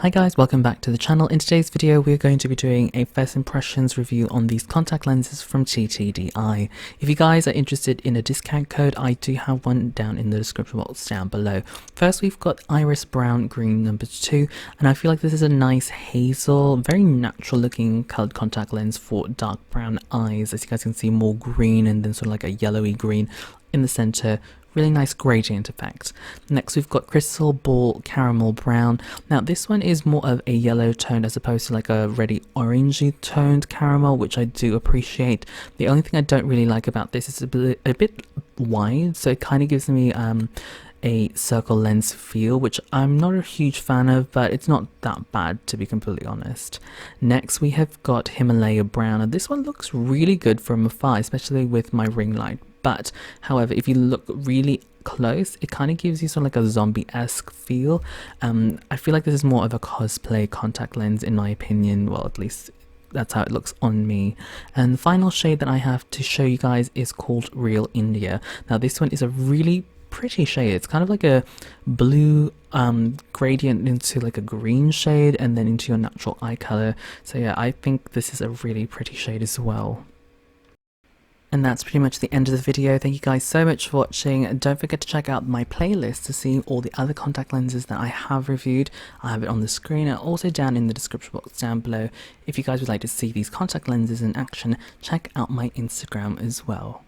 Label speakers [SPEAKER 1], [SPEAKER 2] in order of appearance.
[SPEAKER 1] Hi guys, welcome back to the channel. In today's video we're going to be doing a first impressions review on these contact lenses from TTD Eye. If you guys are interested in a discount code, I do have one down in the description box down below. First we've got Iris Brown Green number 2, and I feel like this is a nice hazel, very natural looking coloured contact lens for dark brown eyes. As you guys can see, more green and then sort of like a yellowy green in the centre. Really nice gradient effect. Next we've got Crystal Ball Caramel Brown. Now this one is more of a yellow tone as opposed to like a reddy orangey toned caramel, which I do appreciate. The only thing I don't really like about this is a bit wide, so it kind of gives me a circle lens feel, which I'm not a huge fan of, but it's not that bad to be completely honest. Next we have got Himalaya Brown, and this one looks really good from afar, especially with my ring light. But however, if you look really close, it kind of gives you sort of like a zombie-esque feel. I feel like this is more of a cosplay contact lens in my opinion. Well, at least that's how it looks on me. And the final shade that I have to show you guys is called Real India. Now this one is a really pretty shade. It's kind of like a blue gradient into like a green shade and then into your natural eye color. So yeah, I think this is a really pretty shade as well. And that's pretty much the end of the video. Thank you guys so much for watching. And don't forget to check out my playlist to see all the other contact lenses that I have reviewed. I have it on the screen and also down in the description box down below. If you guys would like to see these contact lenses in action, check out my Instagram as well.